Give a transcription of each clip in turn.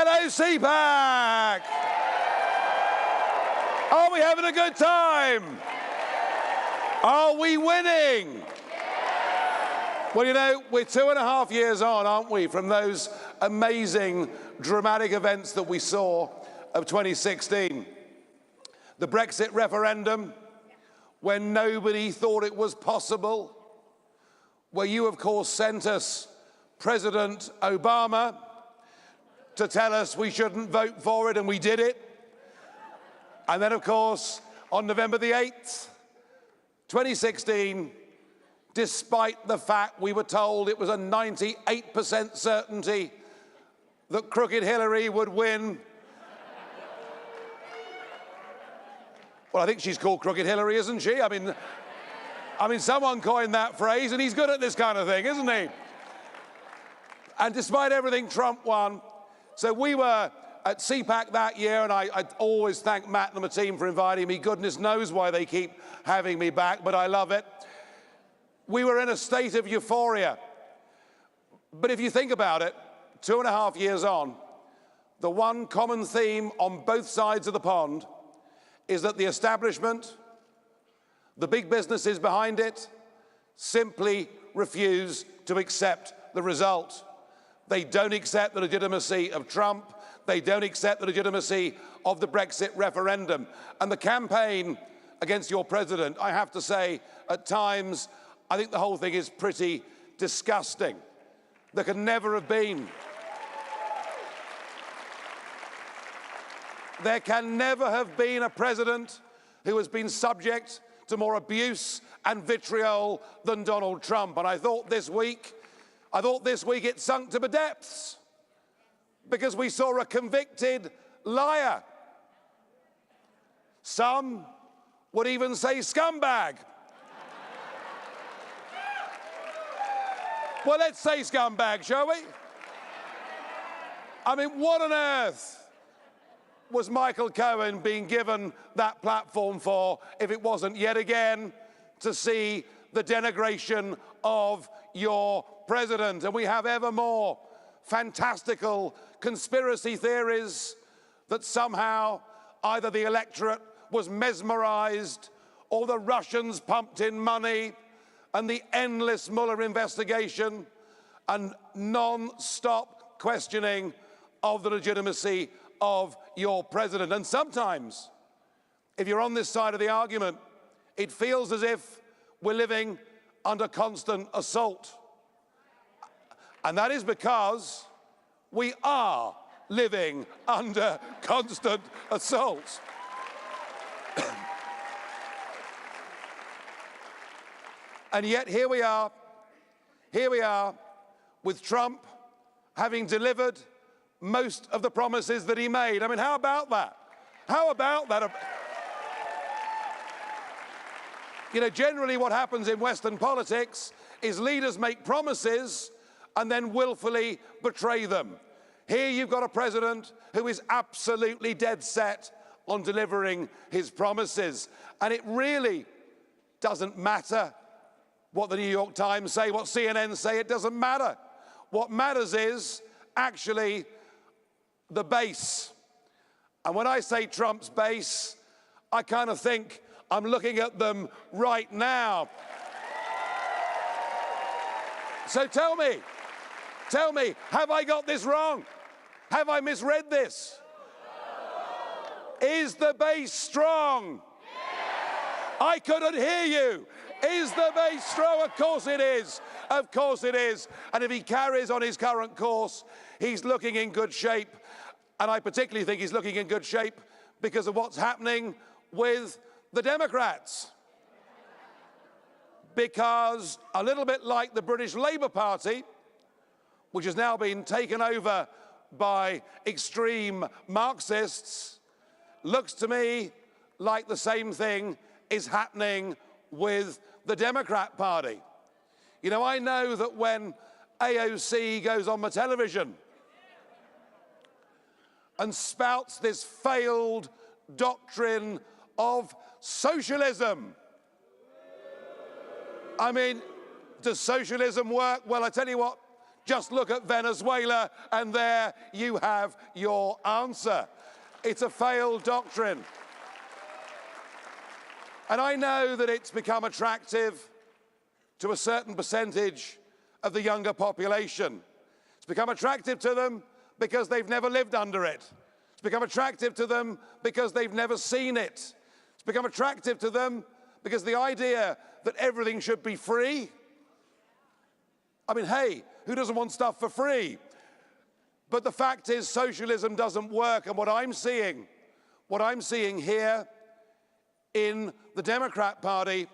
Hello, CPAC! Are we having a good time? Are we winning? Well, you know, we're 2.5 years on, aren't we, from those amazing, dramatic events that we saw of 2016. The Brexit referendum, when nobody thought it was possible, where you, of course, sent us President Obama to tell us we shouldn't vote for it, and we did it. And then, of course, on November the 8th, 2016, despite the fact we were told it was a 98% certainty that crooked Hillary would win. Well, I think she's called Crooked Hillary, isn't she? I mean, someone coined that phrase, and he's good at this kind of thing, isn't he? And despite everything, Trump won. So we were at CPAC that year, and I always thank Matt and the team for inviting me. Goodness knows why they keep having me back, but I love it. We were in a state of euphoria. But if you think about it, 2.5 years on, the one common theme on both sides of the pond is that the establishment, the big businesses behind it, simply refuse to accept the result. They don't accept the legitimacy of Trump. They don't accept the legitimacy of the Brexit referendum. And the campaign against your president, I have to say, at times, I think the whole thing is pretty disgusting. There could never have been. There can never have been a president who has been subject to more abuse and vitriol than Donald Trump. And I thought this week it sunk to the depths because we saw a convicted liar. Some would even say scumbag. Well, let's say scumbag, shall we? I mean, what on earth was Michael Cohen being given that platform for if it wasn't yet again to see the denigration of your president? And we have ever more fantastical conspiracy theories that somehow either the electorate was mesmerized or the Russians pumped in money, and the endless Mueller investigation and non-stop questioning of the legitimacy of your president. And sometimes, if you're on this side of the argument, it feels as if we're living under constant assault. And that is because we are living under constant assault. And yet here we are with Trump having delivered most of the promises that he made. I mean, how about that? How about that? You know, generally what happens in Western politics is leaders make promises and then willfully betray them. Here you've got a president who is absolutely dead set on delivering his promises. And it really doesn't matter what the New York Times say, what CNN say, it doesn't matter. What matters is actually the base. And when I say Trump's base, I kind of think I'm looking at them right now. So tell me, have I got this wrong? Have I misread this? Is the base strong? I couldn't hear you. Is the base strong? Of course it is. Of course it is. And if he carries on his current course, he's looking in good shape. And I particularly think he's looking in good shape because of what's happening with the Democrats. Because a little bit like the British Labour Party, which has now been taken over by extreme Marxists, looks to me like the same thing is happening with the Democrat Party. You know, I know that when AOC goes on the television and spouts this failed doctrine of socialism, I mean, does socialism work? Well, I tell you what, Just look at Venezuela, and there you have your answer. It's a failed doctrine. And I know that it's become attractive to a certain percentage of the younger population. It's become attractive to them because they've never lived under it. It's become attractive to them because they've never seen it. It's become attractive to them because the idea that everything should be free. I mean, hey, who doesn't want stuff for free? But the fact is, socialism doesn't work. And what I'm seeing here in the Democrat Party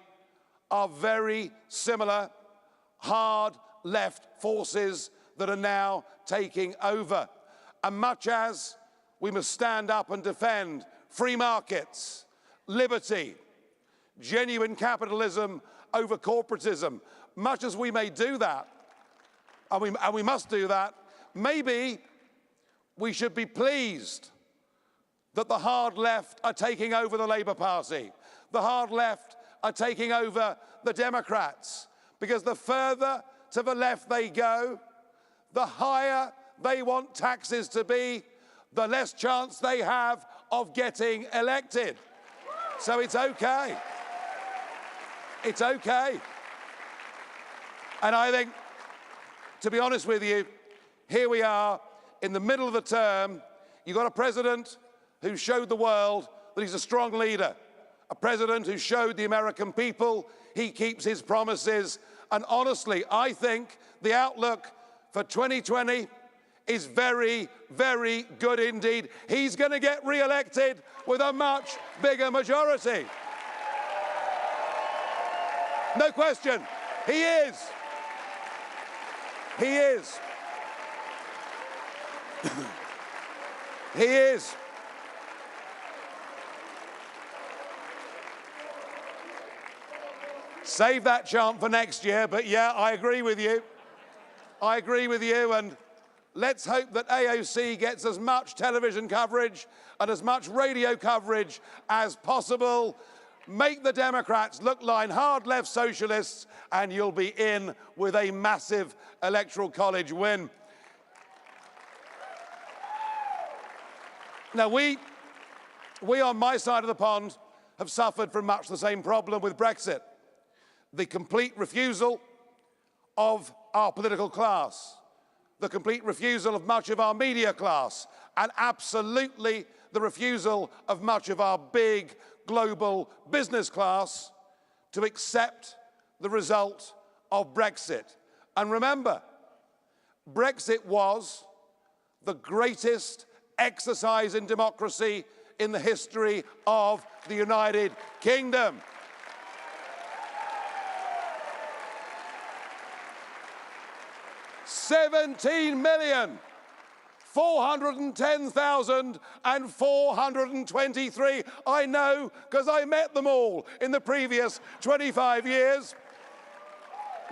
are very similar hard left forces that are now taking over. And much as we must stand up and defend free markets, liberty, genuine capitalism over corporatism, much as we may do that, and we must do that, maybe we should be pleased that the hard left are taking over the Labour Party. The hard left are taking over the Democrats, because the further to the left they go, the higher they want taxes to be, the less chance they have of getting elected. So it's okay. It's okay. And I think, to be honest with you, here we are in the middle of the term. You've got a president who showed the world that he's a strong leader, a president who showed the American people he keeps his promises. And honestly, I think the outlook for 2020 is very, very good indeed. He's going to get re-elected with a much bigger majority. No question. He is. He is. He is. Save that chant for next year, but yeah, I agree with you. I agree with you, and let's hope that AOC gets as much television coverage and as much radio coverage as possible. Make the Democrats look like hard left socialists, and you'll be in with a massive electoral college win. Now, we on my side of the pond have suffered from much the same problem with Brexit. The complete refusal of our political class, the complete refusal of much of our media class, and absolutely the refusal of much of our big global business class to accept the result of Brexit. And remember, Brexit was the greatest exercise in democracy in the history of the United Kingdom. $17,410,423. I know, because I met them all in the previous 25 years.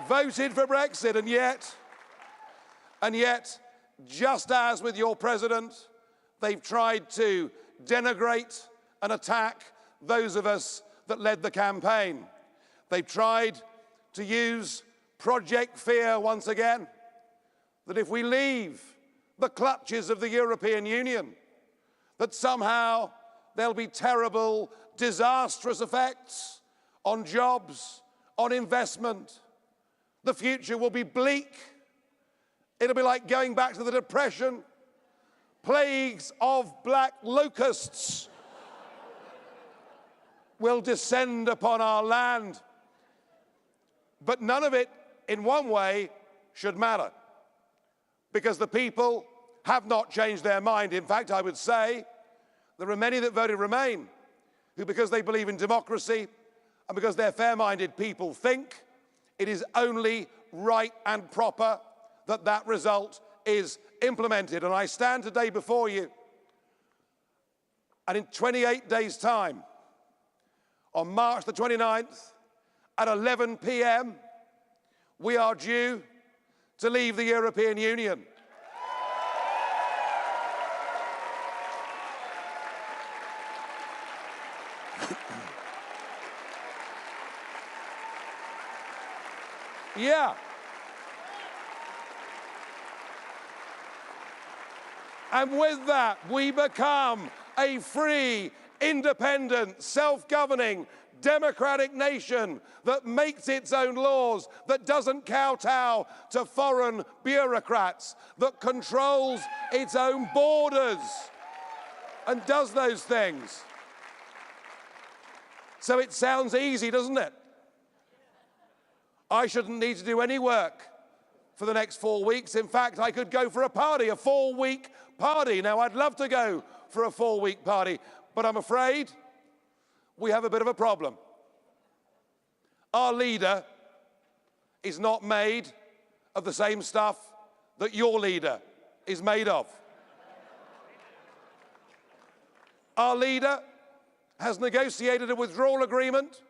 Voted for Brexit, and yet, just as with your president, they've tried to denigrate and attack those of us that led the campaign. They've tried to use Project Fear once again, that if we leave the clutches of the European Union, that somehow there'll be terrible, disastrous effects on jobs, on investment. The future will be bleak. It'll be like going back to the Depression. Plagues of black locusts will descend upon our land. But none of it, in one way, should matter, because the people have not changed their mind. In fact, I would say there are many that voted Remain who, because they believe in democracy and because they're fair-minded people, think it is only right and proper that that result is implemented. And I stand today before you, and in 28 days' time, on March the 29th, at 11 p.m., we are due to leave the European Union. Yeah. And with that, we become a free, independent, self-governing, democratic nation that makes its own laws, that doesn't kowtow to foreign bureaucrats, that controls its own borders and does those things. So it sounds easy, doesn't it? I shouldn't need to do any work for the next 4 weeks. In fact, I could go for a party, a 4-week party. Now, I'd love to go for a 4-week party, but I'm afraid we have a bit of a problem. Our leader is not made of the same stuff that your leader is made of. Our leader has negotiated a withdrawal agreement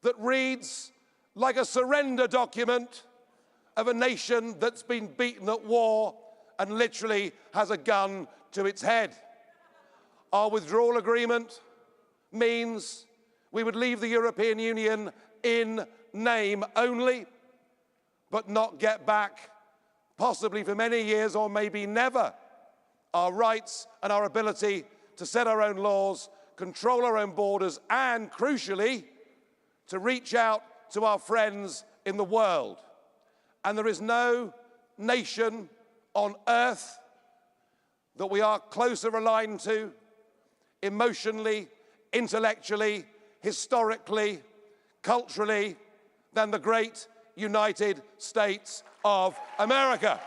that reads like a surrender document of a nation that's been beaten at war and literally has a gun to its head. Our withdrawal agreement means we would leave the European Union in name only, but not get back, possibly for many years or maybe never, our rights and our ability to set our own laws, control our own borders, and, crucially, to reach out to our friends in the world. And there is no nation on earth that we are closer aligned to, emotionally, intellectually, historically, culturally, than the great United States of America.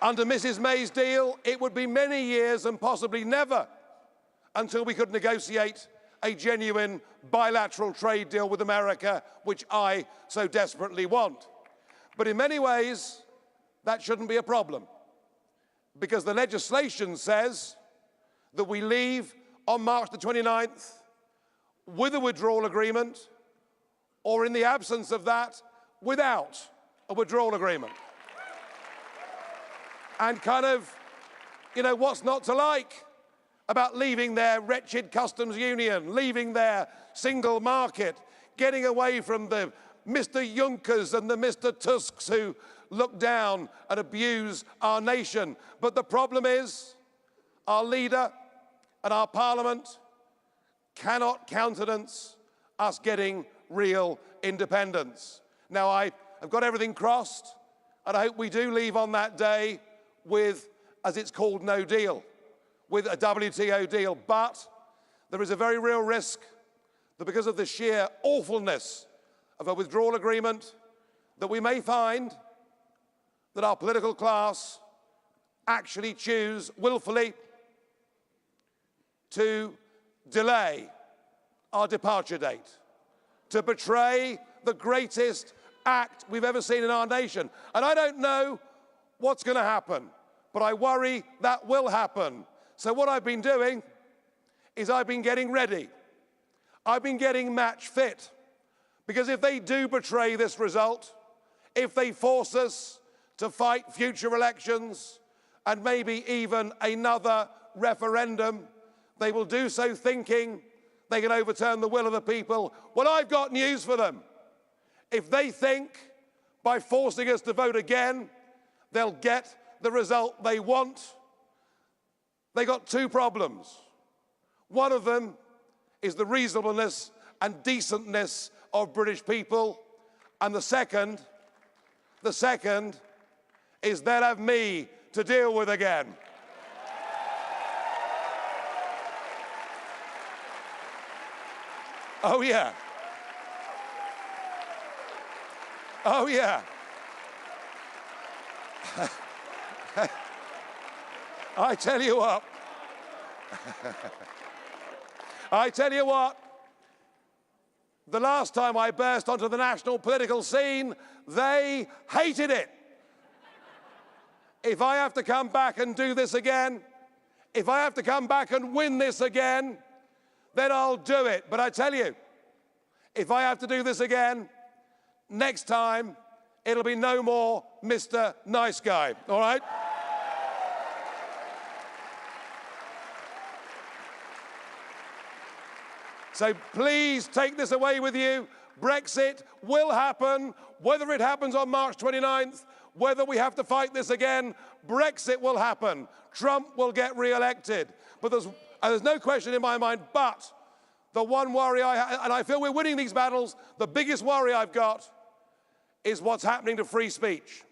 Under Mrs. May's deal, it would be many years and possibly never until we could negotiate a genuine bilateral trade deal with America, which I so desperately want. But in many ways, that shouldn't be a problem, because the legislation says that we leave on March the 29th with a withdrawal agreement, or in the absence of that, without a withdrawal agreement. And kind of, you know, what's not to like about leaving their wretched customs union, leaving their single market, getting away from the Mr. Junckers and the Mr. Tusks who look down and abuse our nation. But the problem is, our leader and our parliament cannot countenance us getting real independence. Now, I've got everything crossed, and I hope we do leave on that day with, as it's called, no deal, with a WTO deal. But there is a very real risk that because of the sheer awfulness of a withdrawal agreement, that we may find that our political class actually choose willfully to delay our departure date, to betray the greatest act we've ever seen in our nation. And I don't know what's going to happen, but I worry that will happen. So what I've been doing is I've been getting ready. I've been getting match fit. Because if they do betray this result, if they force us to fight future elections and maybe even another referendum, they will do so thinking they can overturn the will of the people. Well, I've got news for them. If they think by forcing us to vote again, they'll get the result they want, they got two problems. One of them is the reasonableness and decentness of British people, and the second is they'll have me to deal with again. Oh yeah. Oh yeah. I tell you what. I tell you what. The last time I burst onto the national political scene, they hated it. If I have to come back and do this again, if I have to come back and win this again, then I'll do it. But I tell you, if I have to do this again, next time, it'll be no more Mr. Nice Guy, all right? So please take this away with you. Brexit will happen, whether it happens on March 29th, whether we have to fight this again, Brexit will happen. Trump will get re-elected. But there's no question in my mind, but the one worry I have, and I feel we're winning these battles, the biggest worry I've got is what's happening to free speech.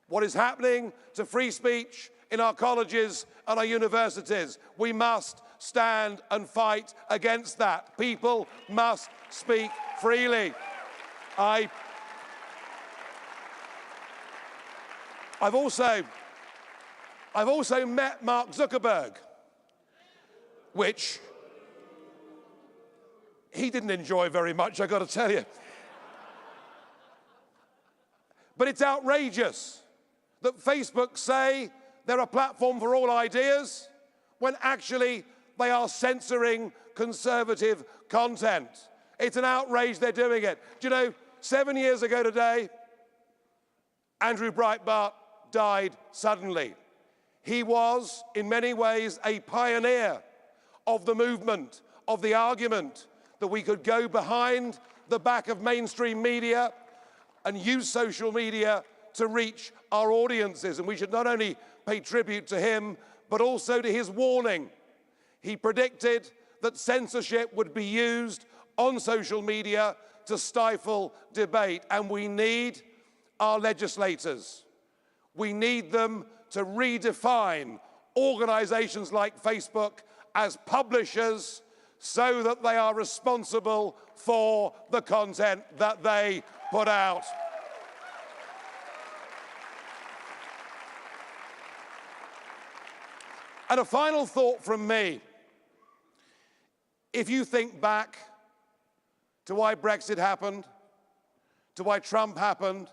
What is happening to free speech in our colleges and our universities. We must stand and fight against that. People must speak freely. I've also met Mark Zuckerberg, which he didn't enjoy very much, I got to tell you. But it's outrageous that Facebook say they're a platform for all ideas when actually they are censoring conservative content. It's an outrage they're doing it. Do you know, 7 years ago today, Andrew Breitbart died suddenly. He was, in many ways, a pioneer of the movement, of the argument that we could go behind the back of mainstream media and use social media to reach our audiences. And we should not only pay tribute to him, but also to his warning. He predicted that censorship would be used on social media to stifle debate. And we need our legislators. We need them to redefine organizations like Facebook as publishers so that they are responsible for the content that they put out. And a final thought from me. If you think back to why Brexit happened, to why Trump happened,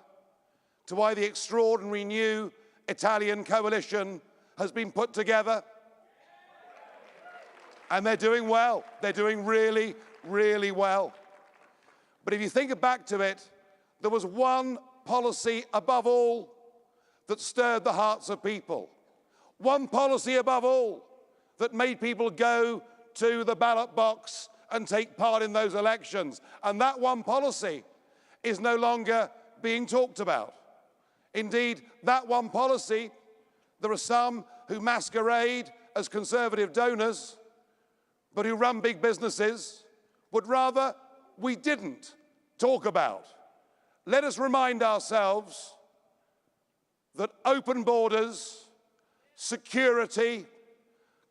to why the extraordinary new Italian coalition has been put together, and they're doing well. They're doing really, really well. But if you think back to it, there was one policy above all that stirred the hearts of people. One policy above all that made people go to the ballot box and take part in those elections. And that one policy is no longer being talked about. Indeed, that one policy, there are some who masquerade as conservative donors, but who run big businesses, would rather we didn't talk about. Let us remind ourselves that open borders, security,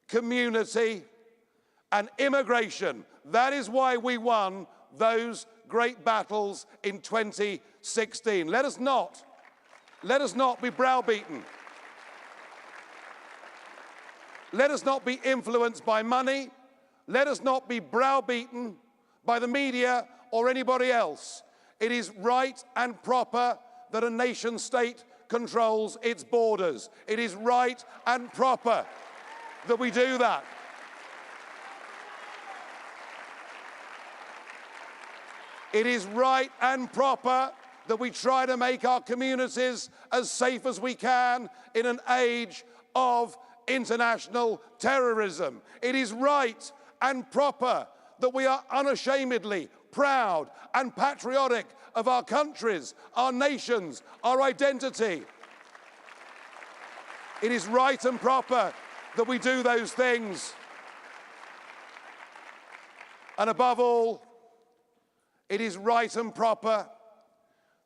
community, and immigration, that is why we won those great battles in 2016. Let us not be browbeaten. Let us not be influenced by money. Let us not be browbeaten by the media or anybody else. It is right and proper that a nation state controls its borders. It is right and proper that we do that. It is right and proper that we try to make our communities as safe as we can in an age of international terrorism. It is right and proper that we are unashamedly proud and patriotic of our countries, our nations, our identity. It is right and proper that we do those things. And above all, it is right and proper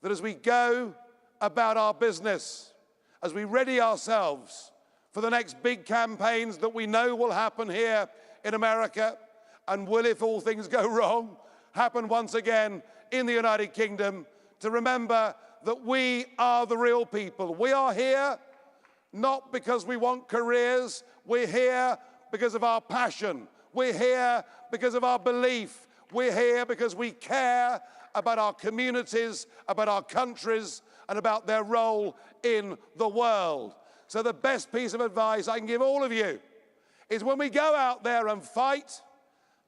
that as we go about our business, as we ready ourselves for the next big campaigns that we know will happen here in America, and will, if all things go wrong, happen once again in the United Kingdom, to remember that we are the real people. We are here not because we want careers. We're here because of our passion. We're here because of our belief. We're here because we care about our communities, about our countries, and about their role in the world. So the best piece of advice I can give all of you is when we go out there and fight,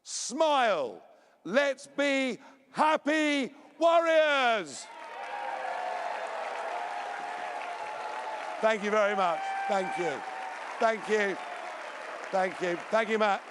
smile. Let's be happy warriors. Thank you very much. Thank you. Thank you. Thank you. Thank you, Matt.